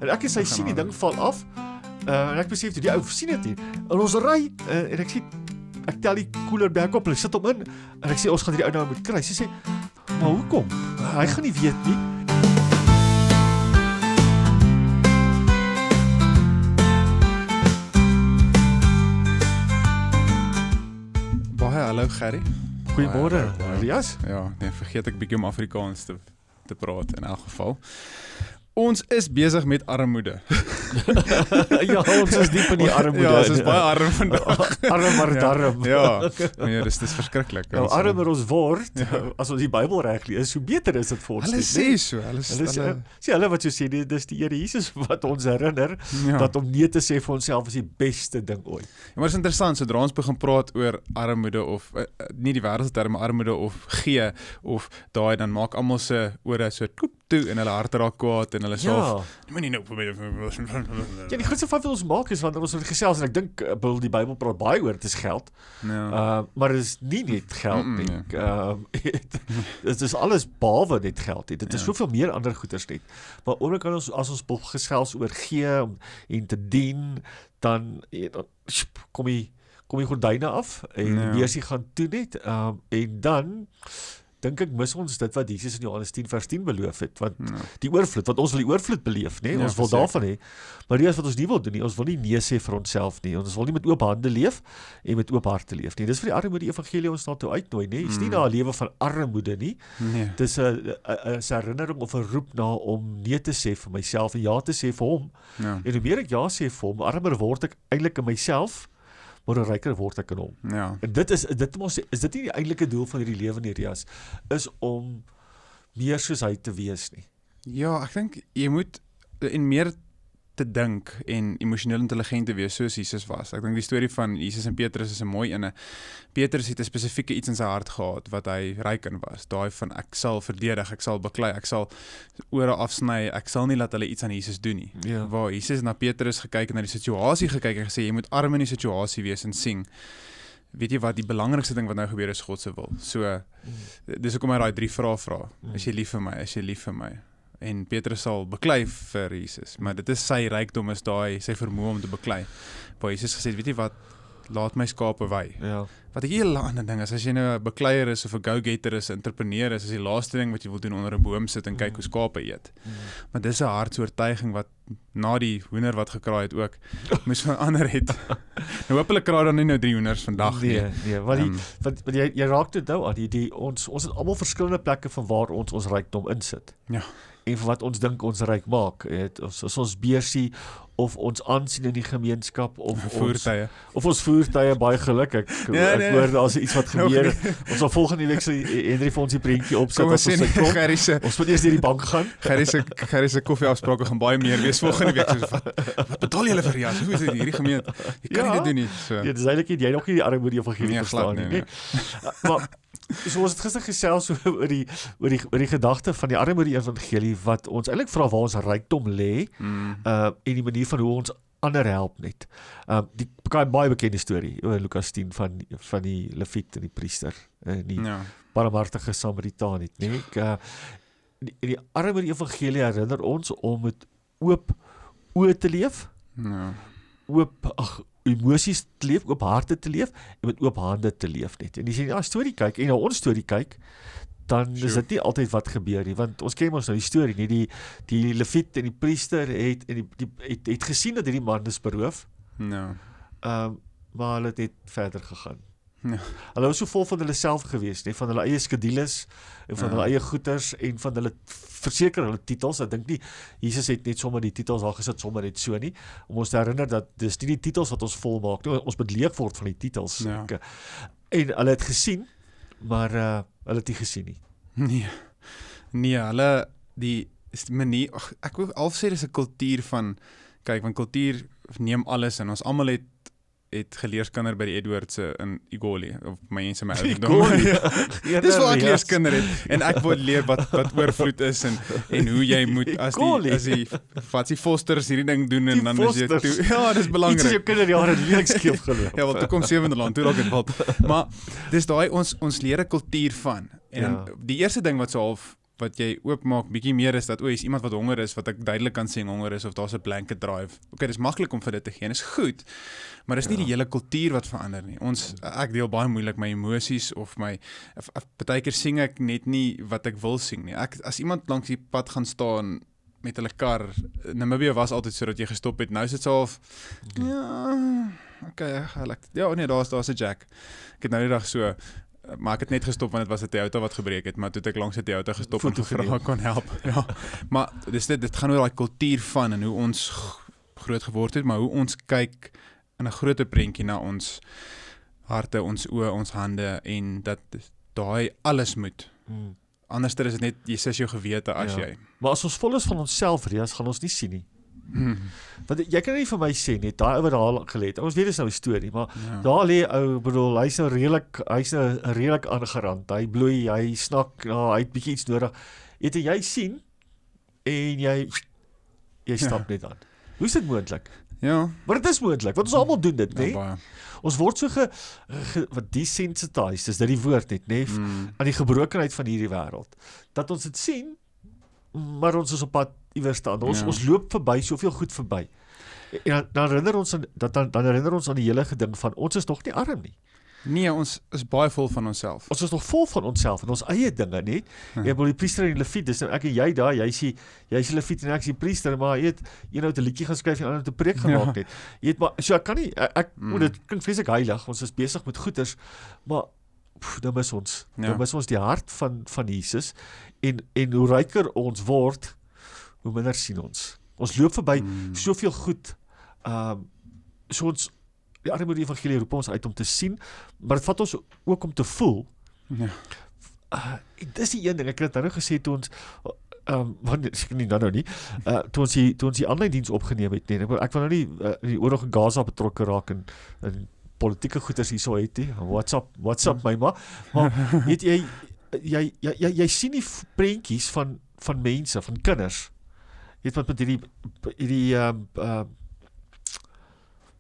En ek en sy sien die ding val af, en ek besef toe, die ou sien dit nie. En ons ry, en ek sê, ek tel die koeler back op, en ek sit hom in, en ek sê, ons gaan die ou nou moet kry. Sy sê, maar hoekom? Hy gaan nie weet nie. Hallo Gerry. Goeiemôre, Elias. Ja, nee, vergeet ek bietjie om Afrikaans te praat in elk geval. Ons is besig met armoede. Ja, ons is diep in die armoede. Ja, ons is baie arm vandag. Arm maar darm. Ja, nee, dis verskriklik. Nou, armer ons word, as ons die Bybel reg lees, hoe beter is dit vir ons. Hulle sê so, hulle wat so sê, dis die Here Jesus wat ons herinner, dat om nee te sê vir onsself is die beste ding ooit. Ja, maar dit is interessant, sodra ons begin praat oor armoede, of nie die wêreldse terme armoede, of gee, of daai, dan maak almal se ore so koep toe, en hulle harte raak kwaad, en hulle sê, moenie nou vir my. Ja, die grootste fout wat ons maak is wanneer ons oor gesels, en ek dink, die Bybel praat baie oor, dit is geld, maar dit is nie net geld nie. Dit is alles behalwe net geld nie. Dit is soveel meer ander goeders net. Maar ook as ons gesels oor gee en te dien, dan kom die gordyne af, en die beursie gaan toe net, en dan dink ek mis ons dit wat Jesus in Johannes 10 vers 10 beloof het, want die oorvloed, want ons wil die oorvloed beleef, nee? Ons wil daarvan hê, maar dit is wat ons nie wil doen nie, ons wil nie nee sê vir onsself nie, ons wil nie met oop hande leef, en met oop harte leef nie, dis vir die armoede evangelie ons daartoe uitnooi, nee? Is nie na 'n lewe van armoede nie, dis 'n herinnering of 'n roep na om nee te sê vir myself, en ja te sê vir hom, en hoe meer ek ja sê vir hom, armer word ek eintlik in myself, maar hoe ryker word ek in hom. En dit is dit nie die eintlike doel van hierdie lewe nie, Rias, is om meer soos hy te wees nie. Ja, ek dink jy moet en meer te dink en emosioneel intelligent te wees soos Jesus was. Ek dink die storie van Jesus en Petrus is 'n mooi ene. Petrus het 'n spesifieke iets in sy hart gehad wat hy ryk in was. Daai van ek sal verdedig, ek sal beklei, ek sal ore afsny, ek sal nie laat hulle iets aan Jesus doen nie. Waar Jesus na Petrus gekyk en na die situasie gekyk en gesê jy moet arm in die situasie wees en sien. Weet jy wat, die belangrikste ding wat nou gebeur is God se wil. So, dis hoekom hy daai 3 vrae vra. Is jy lief vir my? Is jy lief vir my? En Petrus sal beklei vir Jesus, maar dit is sy rykdom, is daai sy vermoë om te beklei. Waar Jesus gesê het, weet jy wat, laat my skape wei. Wat ek hele ander ding is, as jy nou 'n bekleier is of 'n go-getter is, 'n entrepreneur is die laaste ding wat jy wil doen onder 'n boom sit en kyk hoe skape eet. Maar dis 'n hartsoortuiging wat na die hoender wat gekraai het ook moes verander het. Nou hopelik kraai dan nie nou 3 hoenders vandag nie. Nee, want jy raak dit nou aan, ons het almal verskillende plekke van waar ons rykdom insit. En vir wat ons dink ons ryk maak, as ons beursie, of ons aansien in die gemeenskap, of ons voertuie, baie geluk, ek hoor, daar is iets wat gebeur, ons sal volgende week Henry vir ons die prentjie opsit, as ons kom, ons moet eers deur die bank gaan. Gerry se koffieafsprake gaan baie meer wees volgende week, wat betaal julle vir jas, hoe is dit hierdie gemeente, jy kan nie dit doen nie. Dit is eintlik jy nog nie die armoede evangelie verstaan nie. Maar, so ons het gister gesels oor die gedagte van die armoede evangelie, wat ons eintlik vra waar ons rykdom lê, en die manier van hoe ons ander help net. Die baie bekende storie, Lukas 10 van die leviet en die priester, en die barmhartige Samaritaan het, nee? Die armoede evangelie herinner ons om met oop oë te leef, oop emosies te leef, oop harte te leef, en met oop hande te leef net. En as jy na storie kyk, en na ons storie kyk, dan is dit nie altyd wat gebeur nie, want ons ken ons nou die storie nie, die leviet en die priester het gesien dat hierdie man is beroof, maar hulle het net verder gegaan. Hulle was so vol van hulle self gewees, van hulle eie skedules, en van hulle eie goeders, en van hulle verseker hulle titels. Ek dink nie, Jesus het net sommer die titels daar gesit, sommer net so nie, om ons te herinner dat dis nie die titels wat ons vol maak, ons moet leeg word van die titels. En hulle het gesien, maar hulle het nie gesien nie. Nee, hulle, die manier, ek wil al sê, dis 'n kultuur van, kyk, want kultuur neem alles, en ons almal het geleerskinder by die Edwardse in Igoli, of my eens in my ouderdom. Dis waar ek leerskinder het, en ek wil leer wat oorvloed is, en hoe jy moet, as die fosters hierdie ding doen, en dan is jy toe, ja, dis belangrik. Iets is jou kinderjare leerskeef geloop. Ja, want toe kom 7de land, toe raak het wild. Maar, dis daai, ons leer 'n kultuur van, en die eerste ding wat so half wat jy oopmaak bietjie meer is dat is iemand wat honger is, wat ek duidelik kan sien honger is, of daar's 'n blanket drive. Okay, dis maklik om vir dit te gee, en is goed, maar dis nie die hele kultuur wat verander nie. Ek deel baie moeilik my emosies, of partykeer sing ek net nie wat ek wil sing nie. As iemand langs die pad gaan staan, met hulle kar, Namibia was altyd so dat jy gestop het, nou is dit so half, daar's 'n jack. Ek het nou die dag so, maar ek het net gestop want dit was 'n Toyota wat gebreek het, maar toe het ek langs 'n Toyota gestop en gevra kon help. Ja, maar dit gaan oor daai kultuur van en hoe ons groot geword het, maar hoe ons kyk in 'n groter prentjie na ons harte, ons oë, ons hande, en dat daai alles moet. Anders is dit net, jy sis jou gewete as jy. Maar as ons vol is van onsself, Rias, gaan ons nie sien nie. Want jy kan nie vir my sê net, daai ou wat daar gelê het, ons weet dis nou 'n storie, maar daar lê ou, bedoel, hy's nou redelik aangerand, hy bloei, hy snak, hy het bietjie iets nodig, jy sien, en jy stap net aan. Hoe is dit moontlik? Ja. Maar dit is moontlik, want ons almal doen dit, nee? Baie. Ons word so wat desensitized, is dit die woord net, nee, aan die gebrokenheid van hierdie wêreld, dat ons dit sien, maar ons is op pad iewers staan. Ons loop verby, soveel goed verby. En dan herinner ons aan die hele geding van, ons is nog nie arm nie. Nee, ons is baie vol van onsself. Ons is nog vol van onsself en ons eie dinge, nie? Jy bedoel die priester en die leviet, dis nou ek en jy daar, jy's die leviet en ek is die priester, maar jy het een 'n liedjie gaan skryf en ander 'n preek gemaak net. Jy het maar so ek kan nie dit klink vreeslik heilig, ons is besig met goeders, maar dan mis ons. Dan mis ons die hart van Jesus en hoe ryker ons word, hoe minder sien ons. Ons loop verby soveel goed. So ons die armoede evangelie roep ons uit om te sien, maar dit vat ons ook om te voel. Ja. Dis die een ding, ek het nou gesê toe ons toe ons die aanlyn diens opgeneem het, nee, ek wil nou nie die oorlog in Gaza betrokke raak en politieke goeders hierso het nie, WhatsApp my maar weet jy sien die prentjies van mense, van kinders, weet wat met hierdie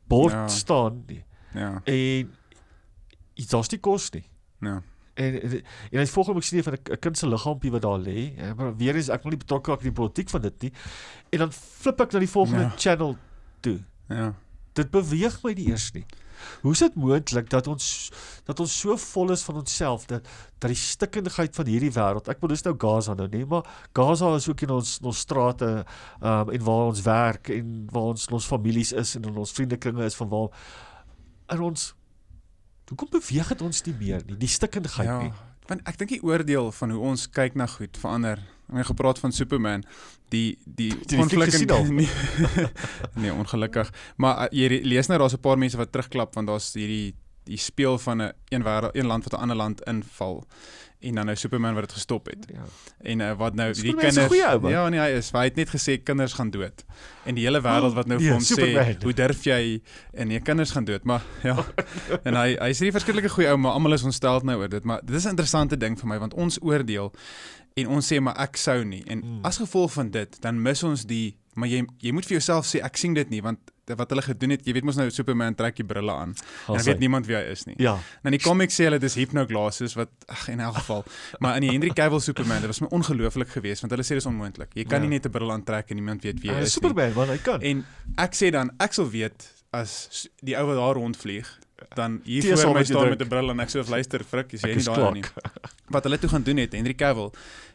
bord staan nie. Ja. En daar's nie kos nie. Ja. En hy volgende ek sien van 'n kind se liggaampie wat daar lê, maar weer eens ek wil nie betrokke raak in die politiek van dit nie. En dan flip ek na die volgende channel toe. Ja. Dit beweeg my nie eers nie. Hoe is dit moontlik dat ons so vol is van onsself dat die stikkendigheid van hierdie wêreld, ek bedoel dis nou Gaza nou nie, maar Gaza is ook in ons strate en waar ons werk en waar ons families is en in ons vriendekringe is van waar en hoekom beweeg het ons nie meer nie, die stikkendigheid nie? Want ek dink die oordeel van hoe ons kyk na goed verander. Ek het gepraat van Superman, die ongelukkig nee, ongelukkig. Maar jy lees nou daar's 'n paar mense wat terugklap want daar's die speel van 'n land wat 'n ander land inval en dan nou Superman wat dit gestop het. Ja. En wat nou Superman die kinders ja nee hy het net gesê kinders gaan dood. En die hele wêreld wat nou vir hom sê hoe durf jy en nee kinders gaan dood, maar ja. En hy is 'n verskriklike goeie ou, maar almal is ontsteld nou oor dit, maar dit is 'n interessante ding vir my want ons oordeel en ons sê maar ek sou nie en as gevolg van dit dan mis ons maar jy moet vir jouself sê ek sien dit nie want wat hulle gedoen het, jy weet mos nou Superman trek die brille aan en weet niemand wie hy is nie. Ja. Nou die comics sê hulle dis hypnoglasses wat in elk geval, maar in die Henry Cavill Superman, dit was my ongelooflik geweest want hulle sê dis onmoontlik. Jy kan nie net 'n bril aantrek en niemand weet wie hy is Superman, want hy kan. En ek sê dan ek sal weet as die ou wat daar rondvlieg dan hier voor my staan met 'n bril en ek sê luister frik, jy sê nie daar nie. Wat hulle toe gaan doen het, Henry Cavill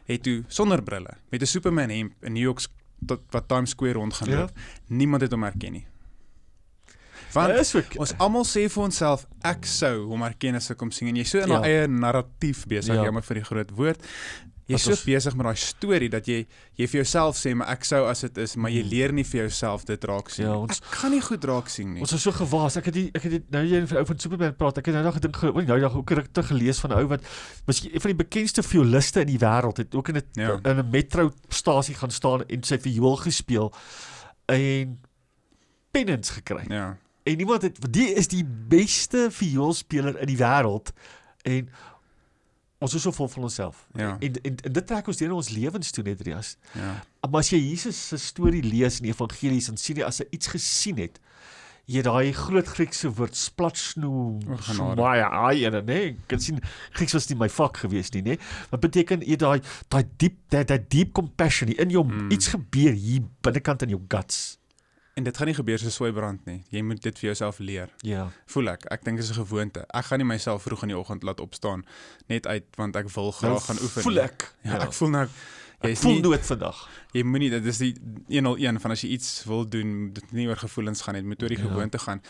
het toe sonder brille met 'n Superman hemp in New York wat Times Square rond gaan loop. Niemand het hom herken nie. Want ons almal sê vir onsself ek sou hom herken as ek hom sien en jy so in 'n eie narratief besig, jammer vir die groot woord. Jy is so besig met daai storie dat jy vir jouself sê maar ek sou as dit is, maar jy leer nie vir jouself dit raak sien. Ek kan nie goed raak sien nie. Ons is so gewaas. Ek het nou jy vir ou van Superman praat. Ek het nou gedink ook regtig gelees van 'n ou wat miskien een van die bekendste violiste in die wêreld het ook in 'n metrostasie gaan staan en sy viool gespeel en pennants gekry. Ja. En die is die beste vioolspeler in die wêreld en ons is so vol van onsself. Ja. En dit trek ons deur ons lewens toe net, Rias. Ja. Maar as jy Jesus se storie lees in die evangelies, dan sien jy as hy iets gesien het, jy daai groot Griekse woord splatsnoe, genade. Shomaya, nee, ek kan sien Grieks was nie my vak gewees nie, nee. Wat beteken jy daai deep compassion in jou iets gebeur hier binnekant in jou guts. En dit gaan nie gebeur soos swybrand nie. Jy moet dit vir jouself leer. Ja. Voel ek dink dit is 'n gewoonte. Ek gaan nie myself vroeg in die oggend laat opstaan net uit want ek wil graag gaan oefen. Voel ek. Ja, ek voel nou Ek voel nood vandag. Jy moenie, dit is die 101 van as jy iets wil doen, dit nie oor gevoelens gaan, dit moet oor die gewoonte gaan.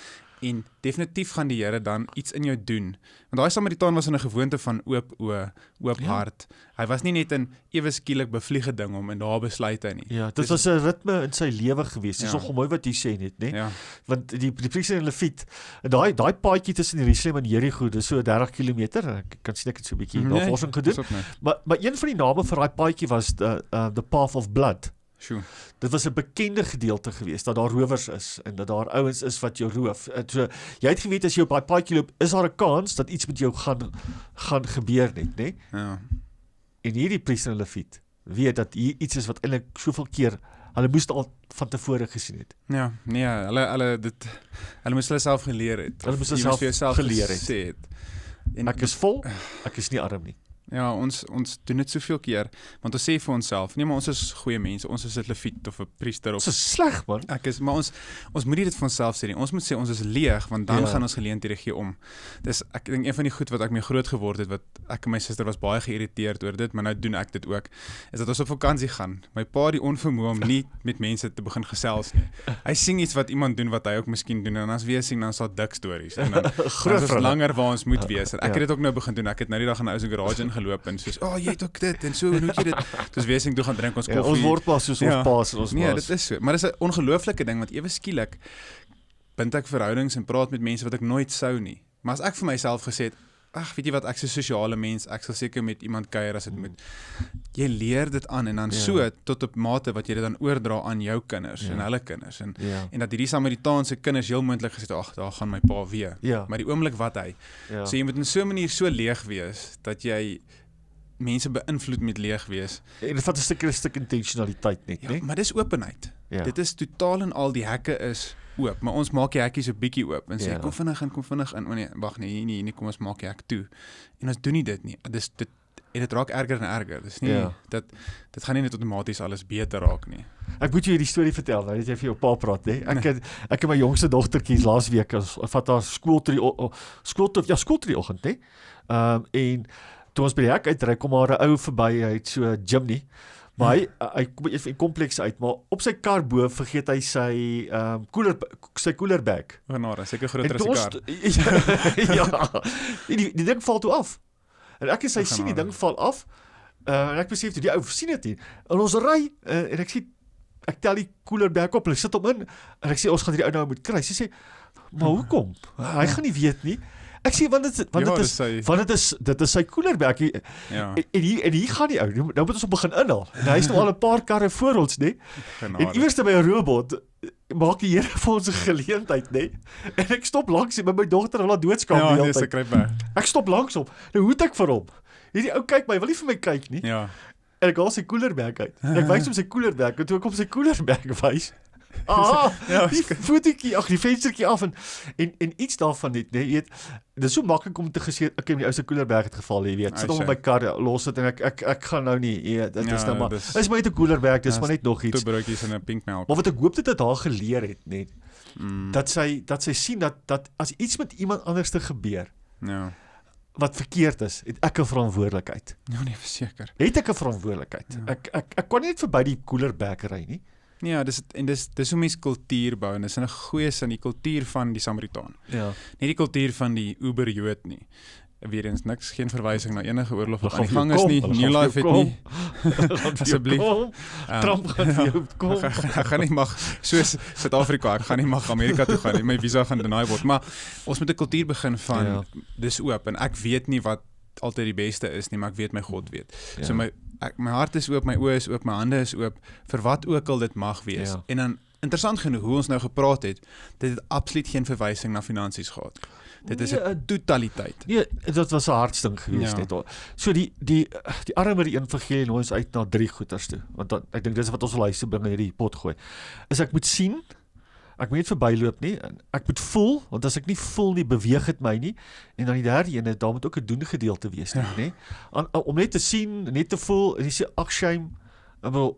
En definitief gaan die Here dan iets in jou doen. Want daai Samaritaan was in 'n gewoonte van oop oë, oop hart. Hy was nie net 'n ewe skielik bevliege ding om en daar besluit hy nie. Ja, dit was 'n ritme in sy lewe gewees. Dis nogal mooi wat jy sê net, né? Ja. Want die priester en Lewiet, daai paadjie tussen Jerusalem en Jerigo, dis so 30 km. Ek kan sien ek het so 'n bietjie navorsing gedoen. Maar een van die name vir daai paadjie was the Path of Blood. Sure. Dit was 'n bekende gedeelte geweest dat daar rowers is en dat daar ouens is wat jou roof. So jy het geweet as jy op daai paadjie loop, is daar 'n kans dat iets met jou gaan gebeur net, né? Ja. En hierdie priester en Lewiet weet dat hier iets is wat eintlik soveel keer hulle moes al van tevore gesien het. Ja, nee, hulle moes hulle self geleer het. Hulle moes hulle self geleer het. En ek is vol, ek is nie arm nie. Ja, ons doen dit soveel keer, want ons sê vir onsself, nee, maar ons is goeie mense, ons is 'n Lewiet of 'n priester of ons is sleg man. Maar ons moet nie dit vir onsself sê nie. Ons moet sê ons is leeg, want dan gaan ons geleenthede gee om. Dis ek dink een van die goed wat ek mee groot geword het, wat ek en my suster was baie geïrriteerd oor dit, maar nou doen ek dit ook, is dat ons op vakansie gaan. My pa die onvermoë om nie met mense te begin gesels nie. Hy sien iets wat iemand doen wat hy ook miskien doen en as weer sien dan sal dik stories en dan is langer waar ons moet wees. En ek het dit ook nou begin doen. Ek het nou die dag in 'n ou se garage ingeloop en soos, jy het ook dit en so hoe moet jy dit? Soos wesing toe gaan drink ons koffie. Ons word pas soos ons paas en ons nee, dit is so. Maar dit is 'n ongelooflike ding want ewe skielik bind ek verhoudings en praat met mense wat ek nooit sou nie. Maar as ek vir myself gesê het, ag, weet jy wat, ek's 'n sosiale mens, ek sal seker met iemand kuier as dit moet. Jy leer dit aan en dan so tot op mate wat jy dit dan oordra aan jou kinders en hulle kinders en dat hierdie Samaritaanse kinders heel moontlik gesê het, ag, daar gaan my pa weer. Maar die oomblik wat hy. So jy moet in so 'n manier so leeg wees dat jy mense beïnvloed met leeg wees. En dit vat 'n stuk intentionaliteit net, né? Maar dis openheid. Dit is totaal en al die hekke is oop, maar ons maak die hekkies 'n bietjie oop en sê kom vinnig in. O nee, wag nee, nie kom ons maak die hek toe. En ons doen nie dit nie. Dit raak erger en erger. Dis nie dit gaan nie net outomaties alles beter raak nie. Ek moet jou hierdie storie vertel, nou dat jy vir jou pa praat, né? Ek en my jongste dogtertjie laasweek vat haar skool toe die oggend, né? En toe ons by die hek uitry, kom haar 'n ou verby, hy het so 'n gym nie. Maar hy kom in die kompleks uit, maar op sy kar bo vergeet hy sy cooler bag. Genade, seker groter as die kar. Ja. Die ding val toe af. En ek sê sien die ding val af. En ek besef toe die ou sien dit nie. En ons ry en ek tel die cooler bag op en ek sit hom in en ek sê ons gaan hierdie ou nou moet kry. Sy sê, "Maar hoekom? Hy gaan nie weet nie." Ek sê want dit is sy cooler bag. En hier gaan die ou. Nou moet ons hom begin inhaal. En hy is nou al 'n paar karre voor ons, né? En iewers by 'n robot maak die Here vir ons 'n geleentheid, né? En ek stop langs hom, my dogter wil laat doodskaap die hele tyd. Ek stop langs hom. Nou hoet ek vir hom. Hierdie ou kyk my, wil nie vir my kyk nie. Ja. En ek haal sy cooler bag uit. En ek wys hom sy cooler bag en toe ek hom sy cooler bag wys. Die voetjie, die venstertjie af en iets daarvan net, nee, jy weet, dit is so maklik om te gesê, ek het die ou se coolerberg het geval, jy weet, sit hom op my kar, los dit en ek gaan nou nie, dit is nou maar, is maar net 'n coolerberg, dis maar net nog iets. 2 broodjies en 'n pink melk. Maar wat ek hoop dit het haar geleer het, net, dat sy sien dat as iets met iemand anders te gebeur, wat verkeerd is, het ek 'n verantwoordelikheid. Ja, nee, verseker. Het ek 'n verantwoordelikheid. Ek kon nie verby die coolerberg ry nie. Ja, dis hoe mens kultuur bou en dis in 'n goeie sin die kultuur van die Samaritaan. Ja. Nie die kultuur van die Uber-Jood nie. Weer eens niks, geen verwysing na enige oorlog wat aan die gang is nie. New Life het nie. Asseblief. Trump gaan vir jou kom. Ek gaan nie mag soos Suid-Afrika, ek gaan nie mag Amerika toe gaan nie. My visa gaan deny word, maar ons moet 'n kultuur begin van dis oop en ek weet nie wat altyd die beste is nie, maar ek weet my God weet. So my hart is oop, my oë is oop, my hande is oop vir wat ook al dit mag wees. En dan interessant genoeg hoe ons nou gepraat het, dit het absoluut geen verwysing na finansies gehad. Dit is 'n totaliteit. Nee, dit was 'n hartsting geweest net. So die armer die evangelie nooi ons uit na 3 goeters toe. Want ek dink dis wat ons wil huis toe bring in hierdie pot gooi. Is ek moet sien, ek moet net verbyloop nie, en ek moet voel, want as ek nie voel nie, beweeg het my nie, en dan die derde ene, daar moet ook 'n doen gedeelte wees nie, nee? Om net te sien, net te voel, en jy sê, ag shame, ek wil,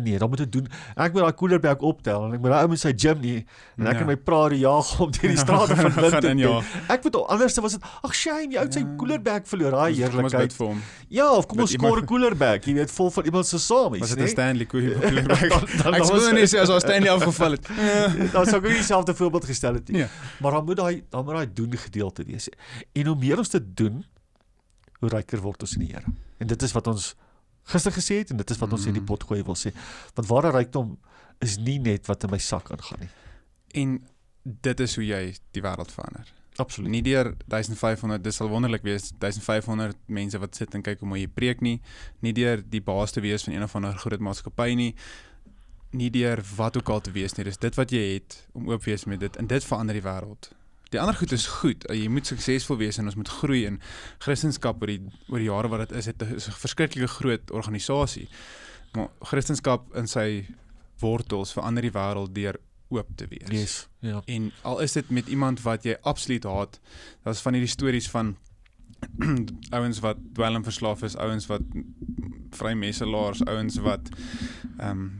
nee, dan moet ek doen, ek moet daai Koelerberg optel, en ek moet daai ou met sy gym nie, en ek in my Prado jaag om deur die strate van Windhoek, ek moet anders, was dit, ag shame, jy ou sy Koelerberg verloor, daai heerlikheid, ja, of kom ons score 'n Koelerberg, jy weet, vol van iemand se samies, was dit 'n Stanley Koelerberg? Ek sou nie sê as daar Stanley afgeval het. Dan sou ek nie dieselfde voorbeeld gestel het nie, maar dan moet daai doen gedeelte wees, en hoe meer ons dit doen, hoe ryker word ons in die Here, en dit is wat ons gister gesê het, en dit is wat ons in die pot gooi wil sê, want ware rykdom is nie net wat in my sak aangaan nie. En dit is hoe jy die wêreld verander. Absoluut. Nie deur 1500, dit sal wonderlik wees, 1500 mense wat sit en kyk hoe mooi jy preek nie deur die baas te wees van een of ander groot maatskappy nie deur wat ook al te wees nie, dis dit wat jy het, om oop wees met dit, en dit verander die wêreld. Die ander goed is goed, jy moet suksesvol wees en ons moet groei in Christendom oor die jare wat dit is 'n verskriklike groot organisasie. Maar Christendom in sy wortels verander die wêreld deur oop te wees. Yes, ja. En al is dit met iemand wat jy absoluut haat, dat is van hierdie stories van ouens wat dwelmverslaaf is, ouens wat vrymesselaars, ouens wat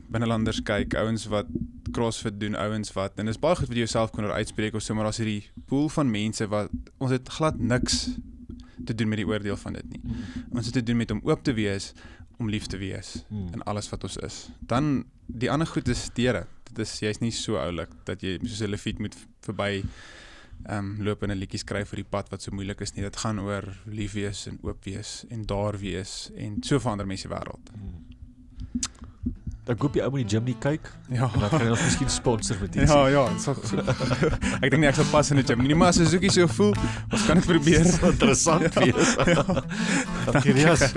binnelanders kyk, ouens wat CrossFit doen, ouens wat, en dis baie goed wat jy jouself kon uitspreek of so, maar as hierdie pool van mense wat, ons het glad niks te doen met die oordeel van dit nie. Ons het te doen met om oop te wees, om lief te wees, in alles wat ons is. Dan, die ander goed is Here. Jy is nie so oulik, dat jy soos 'n leviet moet verby loop en 'n liedjie skryf vir die pad wat so moeilik is nie. Dit gaan oor lief wees en oop wees en daar wees en so verander mense die wêreld. Dan koop jy ou met die gym nie kyk, ja. En dan kan jy ons miskien sponsor met iets. Ja, ek dink nie ek sal pas in die gym nie, maar as Suzuki so voel, ons kan dit probeer. Interessant wees. Dankie, Rias.